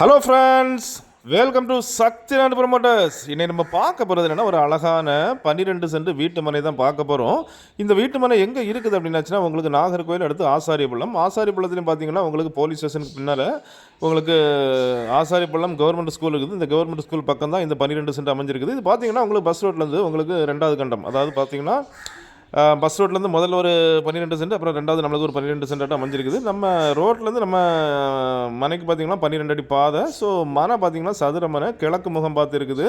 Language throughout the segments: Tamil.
Hello friends, welcome to Sakthinadu promoters. இன்னைக்கு நம்ம பார்க்க போகிறது என்னென்னா, ஒரு அழகான 12 சென்ட் வீட்டு மனை தான் பார்க்க போகிறோம். இந்த வீட்டு மனை எங்கே இருக்குது அப்படின்னாச்சுன்னா, உங்களுக்கு நாகர்கோவில் அடுத்து ஆசாரிப்பள்ளம். ஆசாரிப்பள்ளத்துலையும் பார்த்தீங்கன்னா உங்களுக்கு போலீஸ் ஸ்டேஷனுக்கு பின்னால் உங்களுக்கு ஆசாரிப்பள்ளம் கவர்மெண்ட் ஸ்கூல் இருக்குது. இந்த கவர்மெண்ட் ஸ்கூல் பக்கம் தான் இந்த 12 சென்ட் அமைஞ்சிருக்குது. இது பார்த்தீங்கன்னா உங்களுக்கு பஸ் ரோட்லேருந்து உங்களுக்கு 2வது கண்டம், அதாவது பார்த்தீங்கன்னா பஸ் ரோட்லேருந்து முதல்ல ஒரு 12 சென்ட், அப்புறம் ரெண்டாவது நம்மளுக்கு ஒரு 12 சென்ட்டாக அமைஞ்சிருக்குது. நம்ம ரோட்லேருந்து நம்ம மனைக்கு பார்த்திங்கன்னா 12 அடி பாதை. ஸோ மனை பார்த்திங்கன்னா சதுர மனை, கிழக்கு முகம் பார்த்து இருக்குது.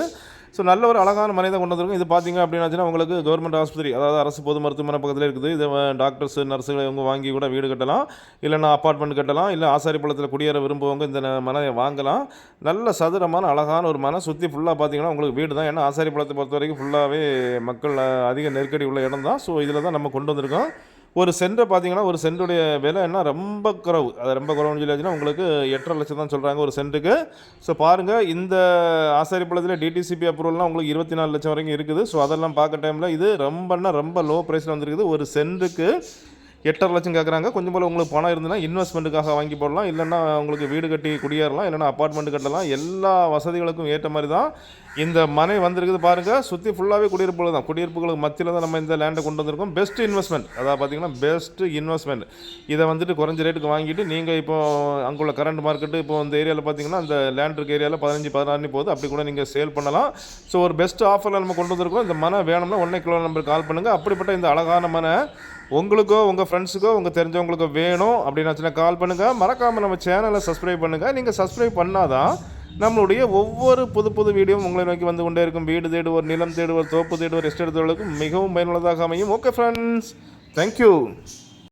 ஸோ நல்ல ஒரு அழகான மனை தான் கொண்டு வந்திருக்கும். இது பார்த்திங்க அப்படின்னாச்சுன்னா உங்களுக்கு கவர்மெண்ட் ஆஸ்பத்திரி, அதாவது அரசு பொது மருத்துவமனை பக்கத்தில் இருக்குது. இது டாக்டர்ஸ் நர்ஸுகளை இவங்க வாங்கி கூட வீடு கட்டலாம், இல்லைனா அப்பார்ட்மெண்ட் கட்டலாம், இல்லை ஆசாரிப்பள்ளத்தில் குடியேற விரும்புவவங்க இந்த மனையை வாங்கலாம். நல்ல சதுரமான அழகான ஒரு மனை, சுற்றி ஃபுல்லாக பார்த்திங்கன்னா உங்களுக்கு வீடு தான். ஏன்னா ஆசாரிப்பள்ளத்தை பொறுத்த வரைக்கும் ஃபுல்லாகவே மக்கள் அதிக நெருக்கடி உள்ள இடம் தான். ஸோ இதில் தான் நம்ம கொண்டு வந்திருக்கோம். ஒரு சென்ட்டை பார்த்தீங்கன்னா ஒரு சென்ட்டுடைய விலை என்ன ரொம்ப குறவு, அது ரொம்ப குறவுன்னு சொல்லியாச்சுன்னா உங்களுக்கு 8.5 லட்சம் தான் சொல்கிறாங்க ஒரு சென்ட்டுக்கு. ஸோ பாருங்கள், இந்த ஆசாரிப்பள்ளத்தில் டிடிசிபி அப்ரூவல்லாம் உங்களுக்கு 24 லட்சம் வரைக்கும் இருக்குது. ஸோ அதெல்லாம் பார்க்க டைமில் இது ரொம்ப லோ ப்ரைஸில் வந்துருக்குது. ஒரு சென்ட்டுக்கு 8.5 லட்சம் கேட்குறாங்க. கொஞ்சம் போல் உங்களுக்கு பணம் இருந்ததுன்னா இன்வெஸ்ட்மெண்ட்டுக்காக வாங்கி போடலாம், இல்லைன்னா உங்களுக்கு வீடு கட்டி குடியேறலாம், இல்லைனா அப்பார்ட்மெண்ட் கட்டலாம். எல்லா வசதிகளுக்கும் ஏற்ற மாதிரி தான் இந்த மனை வந்திருக்குது. பாருங்கள், சுற்றி ஃபுல்லாகவே குடியிருப்புகள் தான். குடியிருப்புகளுக்கு மத்தியில் தான் நம்ம இந்த லேண்டை கொண்டு வந்திருக்கோம். பெஸ்ட் இன்வெஸ்ட்மெண்ட், அதாவது பார்த்தீங்கன்னா பெஸ்ட்டு இன்வெஸ்ட்மெண்ட். இதை வந்துட்டு குறைஞ்ச ரேட்டுக்கு வாங்கிட்டு நீங்கள் இப்போ அங்குள்ள கரண்ட் மார்க்கெட்டு இப்போ இந்த ஏரியாவில் பார்த்தீங்கன்னா அந்த லேண்ட் இருக்க ஏரியாவில் 15-16 போகுது. அப்படி கூட நீங்கள் சேல் பண்ணலாம். ஸோ ஒரு பெஸ்ட் ஆஃபரில் நம்ம கொண்டு வந்திருக்கோம். இந்த மனை வேணும்னா 1 கிலோ நம்பருக்கு கால் பண்ணுங்கள். அப்படிப்பட்ட இந்த அழகான மனை உங்களுக்கோ உங்கள் ஃப்ரெண்ட்ஸுக்கோ உங்கள் தெரிஞ்சவங்களுக்கோ வேணும் அப்படின்னாச்சுன்னா கால் பண்ணுங்கள். மறக்காமல் நம்ம சேனலை சப்ஸ்கிரைப் பண்ணுங்கள். நீங்கள் சப்ஸ்கிரைப் பண்ணாதான் நம்மளுடைய ஒவ்வொரு புது வீடியோவும் உங்களை நோக்கி வந்து கொண்டே இருக்கும். வீடு தேடுவோர், நிலம் தேடுவோர், தோப்பு தேடுவோர், எஸ்டேட் தேடுவோருக்கு மிகவும் பயனுள்ளதாக அமையும். Okay friends, thank you.